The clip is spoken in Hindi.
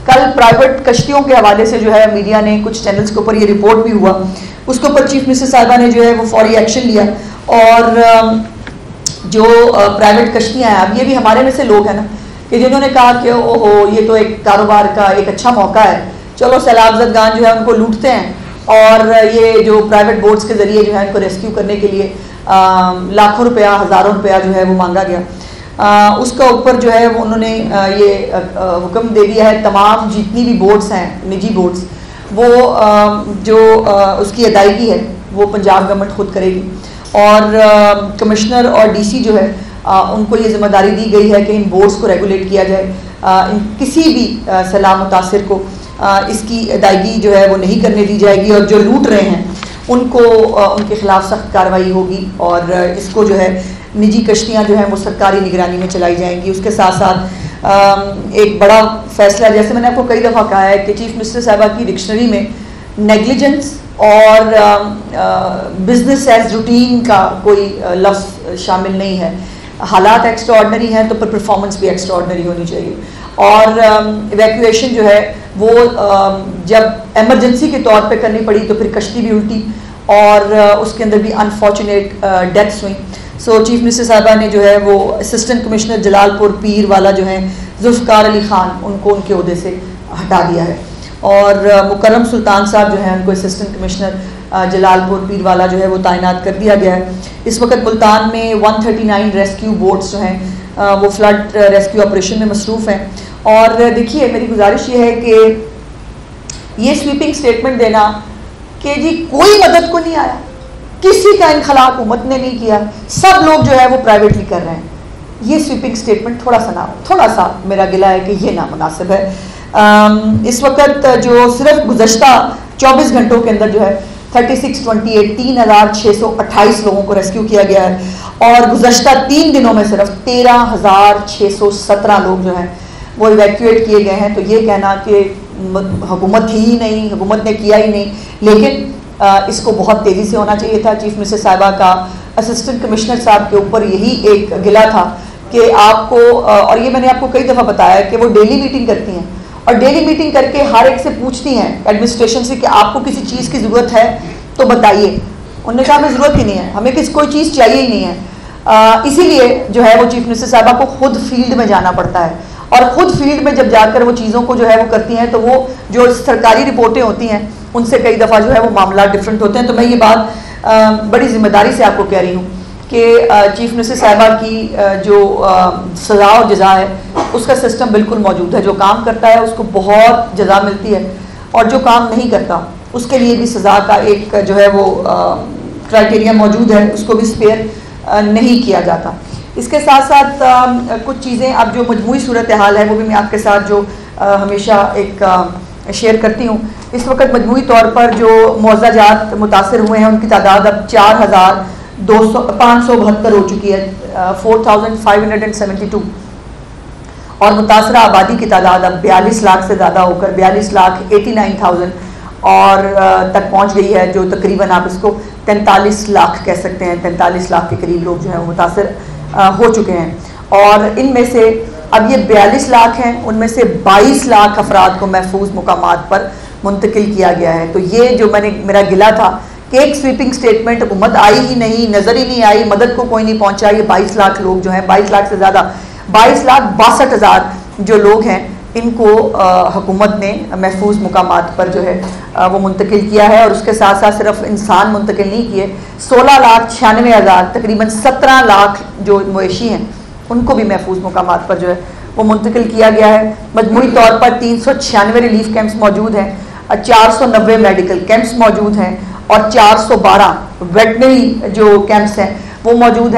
कल प्राइवेट कश्तियों के हवाले से जो है मीडिया ने कुछ चैनल्स के ऊपर ये रिपोर्ट भी हुआ, उसके ऊपर चीफ मिनिस्टर साहिबा ने जो है वो फौरी एक्शन लिया। और जो प्राइवेट कश्तियाँ हैं, अब ये भी हमारे में से लोग हैं ना कि जिन्होंने कहा कि ओहो ये तो एक कारोबार का एक अच्छा मौका है, चलो सैलाब ज़दगान जो है उनको लूटते हैं और ये जो प्राइवेट बोट्स के ज़रिए जो है उनको रेस्क्यू करने के लिए लाखों रुपया हज़ारों रुपया जो है वो मांगा गया। उसका ऊपर जो है वो उन्होंने ये हुक्म दे दिया है तमाम जितनी भी बोट्स हैं निजी बोट्स, वो जो उसकी अदायगी है वो पंजाब गवर्नमेंट खुद करेगी। और कमिश्नर और डीसी जो है उनको ये जिम्मेदारी दी गई है कि इन बोट्स को रेगुलेट किया जाए, किसी भी सैलाब मुतासिर को इसकी अदायगी जो है वो नहीं करने दी जाएगी और जो लूट रहे हैं उनको उनके खिलाफ सख्त कार्रवाई होगी और इसको जो है निजी कश्तियाँ जो हैं वो सरकारी निगरानी में चलाई जाएंगी। उसके साथ साथ एक बड़ा फैसला, जैसे मैंने आपको कई दफ़ा कहा है कि चीफ मिनिस्टर साहिबा की डिक्शनरी में नेग्लिजेंस और बिजनेस एज रूटीन का कोई लफ्ज़ शामिल नहीं है। हालात एक्स्ट्राऑर्डिनरी हैं तो फिर परफॉर्मेंस भी एक्स्ट्राऑर्डिनरी होनी चाहिए। और इवैक्यूएशन जो है वो जब एमरजेंसी के तौर पे करनी पड़ी तो फिर कश्ती भी उल्टी और उसके अंदर भी अनफॉर्चुनेट डेथ्स हुई। सो चीफ मिनिस्टर साहिबा ने जो है वो असिस्टेंट कमिश्नर जलालपुर पीर वाला जो है जुल्फ़िकार अली ख़ान उनको उनके ओहदे से हटा दिया है और मुकर्रम सुल्तान साहब जो है उनको असिस्टेंट कमिश्नर जलालपुर पीर वाला जो है वो तैनात कर दिया गया है। इस वक्त मुल्तान में 139 रेस्क्यू बोट्स जो हैं वो फ्लड रेस्क्यू ऑपरेशन में मसरूफ़ हैं। और देखिए मेरी गुजारिश ये है कि ये स्वीपिंग स्टेटमेंट देना कि जी कोई मदद को नहीं आया, किसी का इनखला हुकूमत ने नहीं किया, सब लोग जो है वो प्राइवेटली कर रहे हैं, ये स्वीपिंग स्टेटमेंट थोड़ा सा मेरा गिला है कि ये नामुनासिब है। इस वक्त जो सिर्फ गुज़श्ता 24 घंटों के अंदर जो है 3628 लोगों को रेस्क्यू किया गया है और गुज़श्ता 3 दिनों में सिर्फ 13,617 लोग जो हैं वो इवैक्यूएट किए गए हैं। तो ये कहना कि हुकूमत थी ही नहीं, हुकूमत ने किया ही नहीं, लेकिन इसको बहुत तेज़ी से होना चाहिए था। चीफ मिनिस्टर साहिबा का असिस्टेंट कमिश्नर साहब के ऊपर यही एक गिला था कि आपको, और ये मैंने आपको कई दफ़ा बताया कि वो डेली मीटिंग करती हैं और डेली मीटिंग करके हर एक से पूछती हैं एडमिनिस्ट्रेशन से कि आपको किसी चीज़ की ज़रूरत है तो बताइए। उन्होंने कहा हमें ज़रूरत ही नहीं है, हमें कोई चीज़ चाहिए ही नहीं है। इसीलिए जो है वो चीफ मिनिस्टर साहिबा को खुद फील्ड में जाना पड़ता है और ख़ुद फील्ड में जब जाकर वो चीज़ों को जो है वो करती हैं तो वो जो सरकारी रिपोर्टें होती हैं उनसे कई दफ़ा जो है वो मामला डिफरेंट होते हैं। तो मैं ये बात बड़ी ज़िम्मेदारी से आपको कह रही हूँ कि चीफ मिनिस्टर साहिबा की जो सज़ा और जज़ा है उसका सिस्टम बिल्कुल मौजूद है। जो काम करता है उसको बहुत जज़ा मिलती है और जो काम नहीं करता उसके लिए भी सज़ा का एक जो है वो क्राइटेरिया मौजूद है, उसको भी स्पेयर नहीं किया जाता। इसके साथ साथ कुछ चीज़ें अब जो मजमूई सूरत हाल है वो भी मैं आपके साथ जो हमेशा एक शेयर करती हूँ। इस वक्त मजमूई तौर पर जो मुआवजा जात मुतासर हुए हैं उनकी तादाद अब 4,572 हो चुकी है, 4,572, और मुतासरा आबादी की तादाद अब 42 लाख से ज़्यादा होकर 42,89,000 और तक पहुँच गई है, जो तकरीबन आप इसको 43 लाख कह सकते हैं। 43 लाख के करीब लोग जो हैं वो मुतासर हो चुके हैं और इनमें से अब ये 42 लाख हैं, उनमें से 22 लाख अफराद को महफूज मुकामात पर मुंतकिल किया गया है। तो ये जो मेरा गिला था कि एक स्वीपिंग स्टेटमेंट, हुकूमत आई ही नहीं, नज़र ही नहीं आई, मदद को कोई नहीं पहुंचा, ये 22 लाख लोग जो हैं, 22 लाख से ज़्यादा, 22,62,000 जो लोग हैं इनको हुकूमत ने महफूज मुकामात पर जो है वो मुंतकिल किया है। और उसके साथ साथ सिर्फ इंसान मुंतकिल नहीं किए, 16,96,000 तकरीबन 17 लाख जो मवेशी हैं उनको भी महफूज मुकामात पर जो है वो मुंतकिल किया गया है। मजमूई तौर पर 396 रिलीफ कैंप्स मौजूद हैं, 490 मेडिकल कैंप्स मौजूद हैं और 412 वेटनरी जो कैंप्स हैं वो मौजूद हैं।